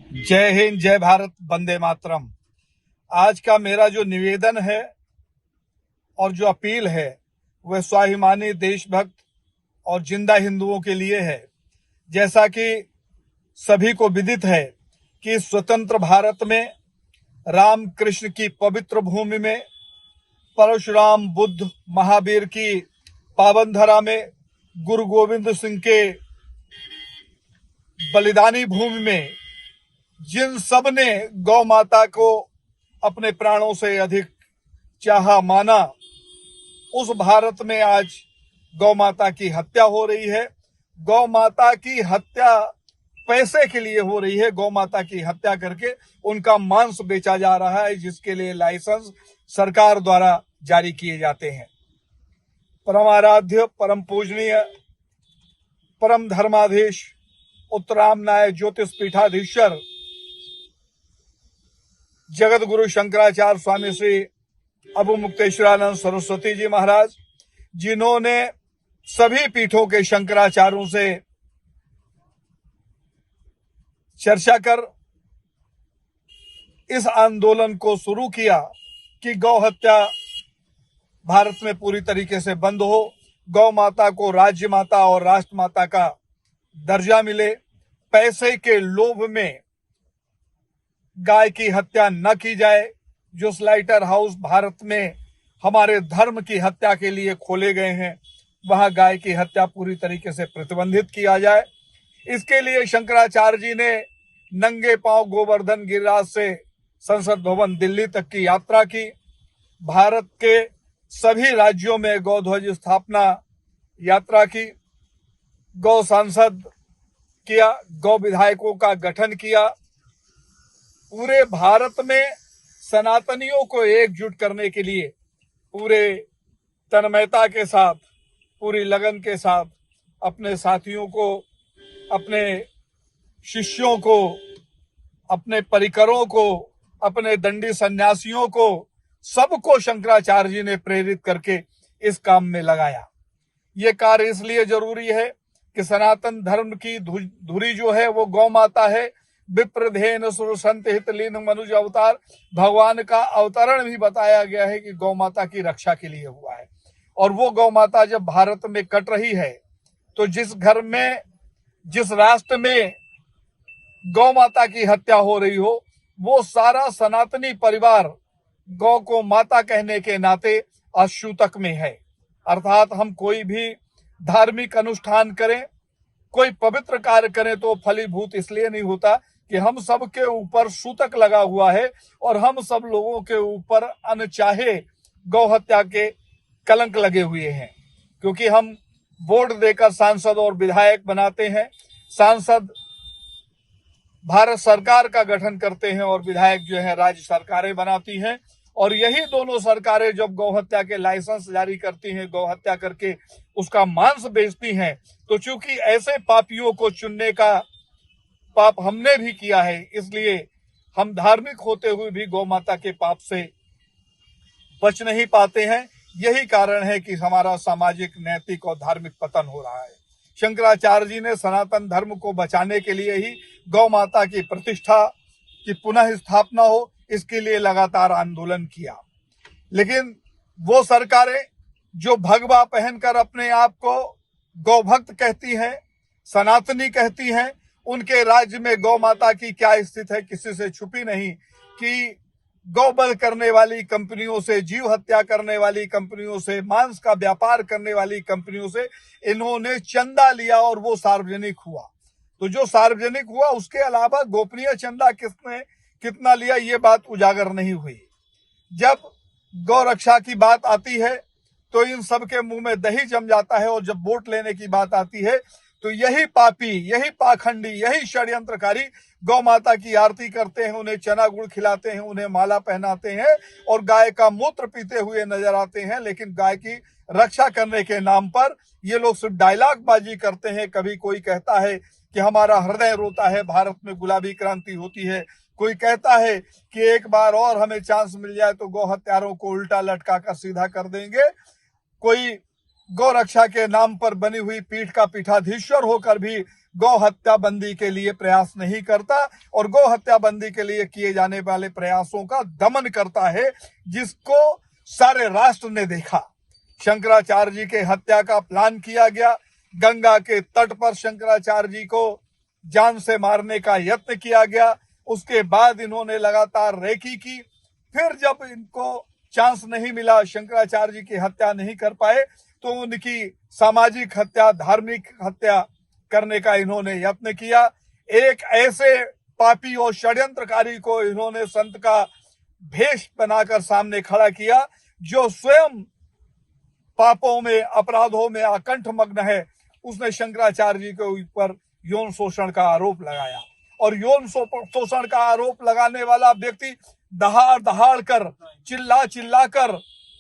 जय हिंद, जय भारत, वंदे मातरम। आज का मेरा जो निवेदन है और जो अपील है वह स्वाभिमानी, देशभक्त और जिंदा हिंदुओं के लिए है। जैसा कि सभी को विदित है कि स्वतंत्र भारत में राम कृष्ण की पवित्र भूमि में, परशुराम, बुद्ध, महावीर की पावन धरा में, गुरु गोविंद सिंह के बलिदानी भूमि में जिन सब ने गौ माता को अपने प्राणों से अधिक चाहा, माना, उस भारत में आज गौ माता की हत्या हो रही है। गौ माता की हत्या पैसे के लिए हो रही है। गौ माता की हत्या करके उनका मांस बेचा जा रहा है, जिसके लिए लाइसेंस सरकार द्वारा जारी किए जाते हैं। परम आराध्य, परम पूजनीय, परम धर्माधीश, उत्तराम न्याय ज्योतिष पीठाधीश्वर जगत गुरु शंकराचार्य स्वामी श्री अबू मुक्तेश्वरानंद सरस्वती जी महाराज, जिन्होंने सभी पीठों के शंकराचार्यों से चर्चा कर इस आंदोलन को शुरू किया कि गौ हत्या भारत में पूरी तरीके से बंद हो, गौ माता को राज्य माता और राष्ट्र माता का दर्जा मिले, पैसे के लोभ में गाय की हत्या न की जाए। जो स्लाइटर हाउस भारत में हमारे धर्म की हत्या के लिए खोले गए हैं, वहां गाय की हत्या पूरी तरीके से प्रतिबंधित किया जाए। इसके लिए शंकराचार्य जी ने नंगे पांव गोवर्धन गिरिराज से संसद भवन दिल्ली तक की यात्रा की। भारत के सभी राज्यों में गौ ध्वज स्थापना यात्रा की, गौ सांसद किया, गौ विधायकों का गठन किया। पूरे भारत में सनातनियों को एकजुट करने के लिए पूरे तन्मयता के साथ, पूरी लगन के साथ अपने साथियों को, अपने शिष्यों को, अपने परिकरों को, अपने दंडी सन्यासियों को, सबको शंकराचार्य जी ने प्रेरित करके इस काम में लगाया। ये कार्य इसलिए जरूरी है कि सनातन धर्म की धुरी जो है वो गौ माता है। विप्रधेन सुरसंत हितलीन मनुज अवतार, भगवान का अवतरण भी बताया गया है कि गौ माता की रक्षा के लिए हुआ है। और वो गौ माता जब भारत में कट रही है, तो जिस घर में, जिस राष्ट्र में गौ माता की हत्या हो रही हो, वो सारा सनातनी परिवार गौ को माता कहने के नाते अशूतक में है। अर्थात हम कोई भी धार्मिक अनुष्ठान करें, कोई पवित्र कार्य करें, तो फलीभूत इसलिए नहीं होता कि हम सब के ऊपर सूतक लगा हुआ है और हम सब लोगों के ऊपर अनचाहे गौ हत्या के कलंक लगे हुए हैं। क्योंकि हम वोट देकर सांसद और विधायक बनाते हैं, सांसद भारत सरकार का गठन करते हैं और विधायक जो है राज्य सरकारें बनाती हैं। और यही दोनों सरकारें जब गौ हत्या के लाइसेंस जारी करती हैं, गौ हत्या करके उसका मांस बेचती हैं, तो चूंकि ऐसे पापियों को चुनने का पाप हमने भी किया है, इसलिए हम धार्मिक होते हुए भी गौ माता के पाप से बच नहीं पाते हैं। यही कारण है कि हमारा सामाजिक, नैतिक और धार्मिक पतन हो रहा है। शंकराचार्य जी ने सनातन धर्म को बचाने के लिए ही गौ माता की प्रतिष्ठा की पुनः स्थापना हो, इसके लिए लगातार आंदोलन किया। लेकिन वो सरकारें जो भगवा पहनकर अपने आप को गौभक्त कहती हैं, सनातनी कहती हैं, उनके राज्य में गौ माता की क्या स्थिति है किसी से छुपी नहीं। कि गौवध करने वाली कंपनियों से, जीव हत्या करने वाली कंपनियों से, मांस का व्यापार करने वाली कंपनियों से इन्होंने चंदा लिया और वो सार्वजनिक हुआ। तो जो सार्वजनिक हुआ, उसके अलावा गोपनीय चंदा किसने कितना लिया, ये बात उजागर नहीं हुई। जब गौ रक्षा की बात आती है तो इन सब के मुंह में दही जम जाता है, और जब वोट लेने की बात आती है तो यही पापी, यही पाखंडी, यही षड्यंत्रकारी गौ माता की आरती करते हैं, उन्हें चना गुड़ खिलाते हैं, उन्हें माला पहनाते हैं और गाय का मूत्र पीते हुए नजर आते हैं। लेकिन गाय की रक्षा करने के नाम पर ये लोग सिर्फ डायलॉग बाजी करते हैं। कभी कोई कहता है कि हमारा हृदय रोता है, भारत में गुलाबी क्रांति होती है। कोई कहता है कि एक बार और हमें चांस मिल जाए तो गौ हत्यारों को उल्टा लटका कर सीधा कर देंगे। कोई गौ रक्षा के नाम पर बनी हुई पीठ का पीठाधीश्वर होकर भी गौ हत्या बंदी के लिए प्रयास नहीं करता और गौ हत्या बंदी के लिए किए जाने वाले प्रयासों का दमन करता है, जिसको सारे राष्ट्र ने देखा। शंकराचार्य जी के हत्या का प्लान किया गया, गंगा के तट पर शंकराचार्य जी को जान से मारने का यत्न किया गया। उसके बाद इन्होंने लगातार रेकी की। फिर जब इनको चांस नहीं मिला, शंकराचार्य जी की हत्या नहीं कर पाए, तो उनकी सामाजिक हत्या, धार्मिक हत्या करने का इन्होंने यत्न किया। एक ऐसे पापी और षड्यंत्रकारी को इन्होंने संत का भेष बनाकर सामने खड़ा किया, जो स्वयं पापों में, अपराधों में आकंठ मग्न है। उसने शंकराचार्य जी के ऊपर यौन शोषण का आरोप लगाया और यौन शोषण का आरोप लगाने वाला व्यक्ति दहाड़ दहाड़ कर, चिल्ला चिल्ला कर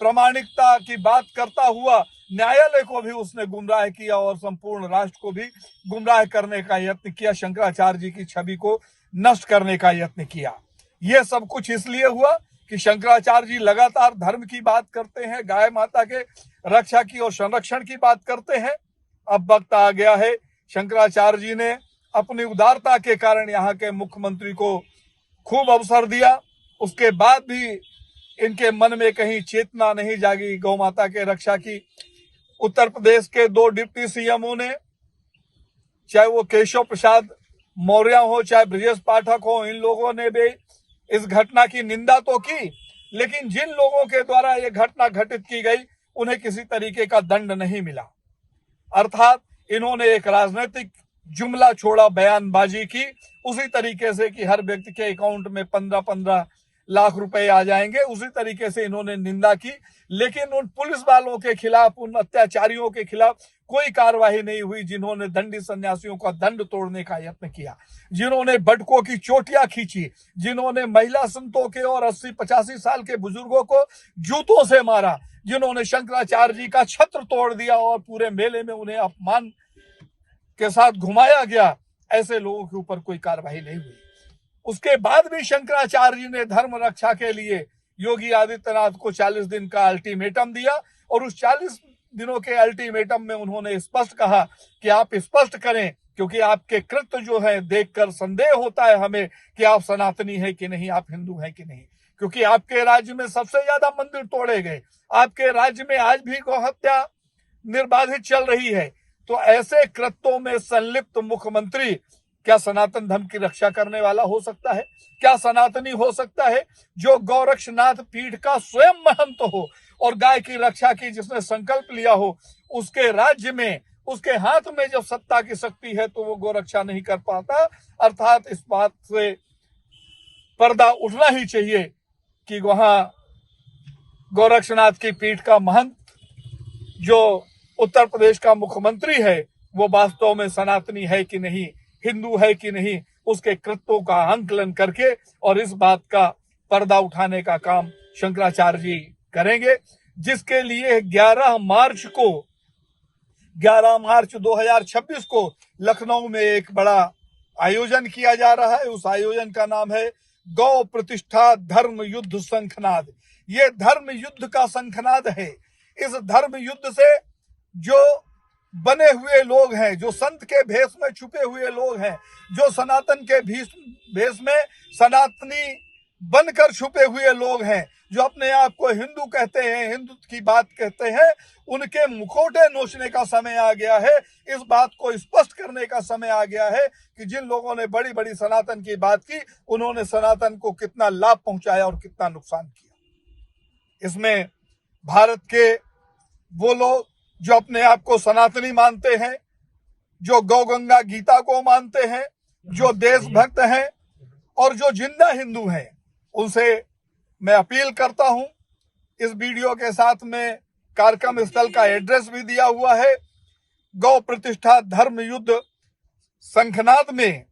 प्रामाणिकता की बात करता हुआ न्यायालय को भी उसने गुमराह किया और संपूर्ण राष्ट्र को भी गुमराह करने का यत्न किया, शंकराचार्य जी की छवि को नष्ट करने का यत्न किया। यह सब कुछ इसलिए हुआ कि शंकराचार्य जी लगातार धर्म की बात करते हैं, गाय माता के रक्षा की और संरक्षण की बात करते हैं। अब वक्त आ गया है, शंकराचार्य जी ने अपनी उदारता के कारण यहाँ के मुख्यमंत्री को खूब अवसर दिया, उसके बाद भी इनके मन में कहीं चेतना नहीं जागी गौ माता के रक्षा की। उत्तर प्रदेश के 2 डिप्टी सीएमओ ने, चाहे वो केशव प्रसाद मौर्य हो, चाहे ब्रजेश पाठक हो, इन लोगों ने भी इस घटना की निंदा तो की, लेकिन जिन लोगों के द्वारा ये घटना घटित की गई उन्हें किसी तरीके का दंड नहीं मिला। अर्थात इन्होंने एक राजनीतिक जुमला छोड़ा, बयानबाजी की, उसी तरीके से कि हर व्यक्ति के अकाउंट में 15-15 लाख रुपए आ जाएंगे, उसी तरीके से इन्होंने निंदा की। लेकिन उन पुलिस वालों के खिलाफ, उन अत्याचारियों के खिलाफ कोई कार्रवाई नहीं हुई जिन्होंने दंडी सन्यासियों का दंड तोड़ने का यत्न किया, जिन्होंने बटकों की चोटियां खींची, जिन्होंने महिला संतों के और 80-85 साल के बुजुर्गों को जूतों से मारा, जिन्होंने शंकराचार्य जी का छत्र तोड़ दिया और पूरे मेले में उन्हें अपमान के साथ घुमाया गया, ऐसे लोगों के ऊपर कोई कार्रवाई नहीं हुई। उसके बाद भी शंकराचार्य जी ने धर्म रक्षा के लिए योगी आदित्यनाथ को 40 दिन का अल्टीमेटम दिया और उस 40 दिनों के अल्टीमेटम में उन्होंने स्पष्ट कहा कि आप स्पष्ट करें, क्योंकि आपके कृत्य जो है देखकर संदेह होता है हमें कि आप सनातनी है कि नहीं, आप हिंदू हैं कि नहीं, क्योंकि आपके राज्य में सबसे ज्यादा मंदिर तोड़े गए, आपके राज्य में आज भी गौ हत्या निर्बाधित चल रही है। तो ऐसे कृत्यों में संलिप्त मुख्यमंत्री क्या सनातन धर्म की रक्षा करने वाला हो सकता है? क्या सनातनी हो सकता है जो गौरक्षनाथ पीठ का स्वयं महंत हो और गाय की रक्षा की जिसने संकल्प लिया हो, उसके राज्य में, उसके हाथ में जब सत्ता की शक्ति है तो वो गौरक्षा नहीं कर पाता। अर्थात इस बात से पर्दा उठना ही चाहिए कि वहां गौरक्षनाथ की पीठ का महंत जो उत्तर प्रदेश का मुख्यमंत्री है वो वास्तव में सनातनी है कि नहीं, हिंदू है कि नहीं, उसके कृत्यों का आंकलन करके और इस बात का पर्दा उठाने का काम शंकराचार्य जी करेंगे, जिसके लिए 11 मार्च 2026 को लखनऊ में एक बड़ा आयोजन किया जा रहा है। उस आयोजन का नाम है गौ प्रतिष्ठा धर्म युद्ध शंखनाद। ये धर्म युद्ध का शंखनाद है। इस धर्म युद्ध से जो बने हुए लोग हैं, जो संत के भेष में छुपे हुए लोग हैं, जो सनातन के भेष में सनातनी बनकर छुपे हुए लोग हैं, जो अपने आप को हिंदू कहते हैं, हिंदुत्व की बात कहते हैं, उनके मुखौटे नोचने का समय आ गया है। इस बात को स्पष्ट करने का समय आ गया है कि जिन लोगों ने बड़ी बड़ी सनातन की बात की, उन्होंने सनातन को कितना लाभ पहुंचाया और कितना नुकसान किया। इसमें भारत के वो लोग जो अपने आप को सनातनी मानते हैं, जो गौ गंगा गीता को मानते हैं, जो देशभक्त हैं और जो जिंदा हिंदू हैं, उनसे मैं अपील करता हूं। इस वीडियो के साथ में कार्यक्रम स्थल का एड्रेस भी दिया हुआ है। गौ प्रतिष्ठा धर्म युद्ध शंखनाद में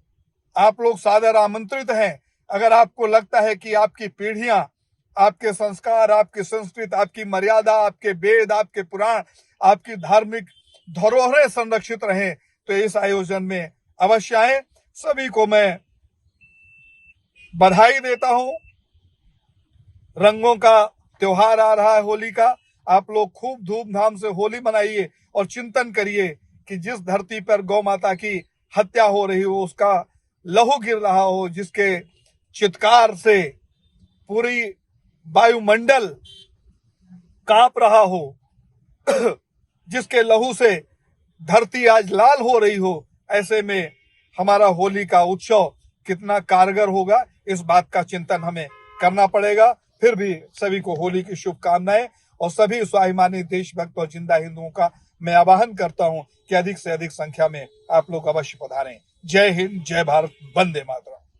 आप लोग सादर आमंत्रित हैं। अगर आपको लगता है कि आपकी पीढ़ियां, आपके संस्कार, आपकी संस्कृति, आपकी मर्यादा, आपके वेद, आपके पुराण, आपकी धार्मिक धरोहरें संरक्षित रहें, तो इस आयोजन में अवश्य आए। सभी को मैं बधाई देता हूं। रंगों का त्योहार आ रहा है, होली का। आप लोग खूब धूमधाम से होली मनाइए और चिंतन करिए कि जिस धरती पर गौ माता की हत्या हो रही हो, उसका लहू गिर रहा हो, जिसके चित्कार से पूरी वायुमंडल कांप रहा हो, जिसके लहू से धरती आज लाल हो रही हो, ऐसे में हमारा होली का उत्सव कितना कारगर होगा, इस बात का चिंतन हमें करना पड़ेगा। फिर भी सभी को होली की शुभकामनाएं, और सभी स्वाभिमानी देशभक्त और जिंदा हिंदुओं का मैं आह्वान करता हूं कि अधिक से अधिक संख्या में आप लोग अवश्य पधारें। जय हिंद, जय भारत, वंदे मातरम।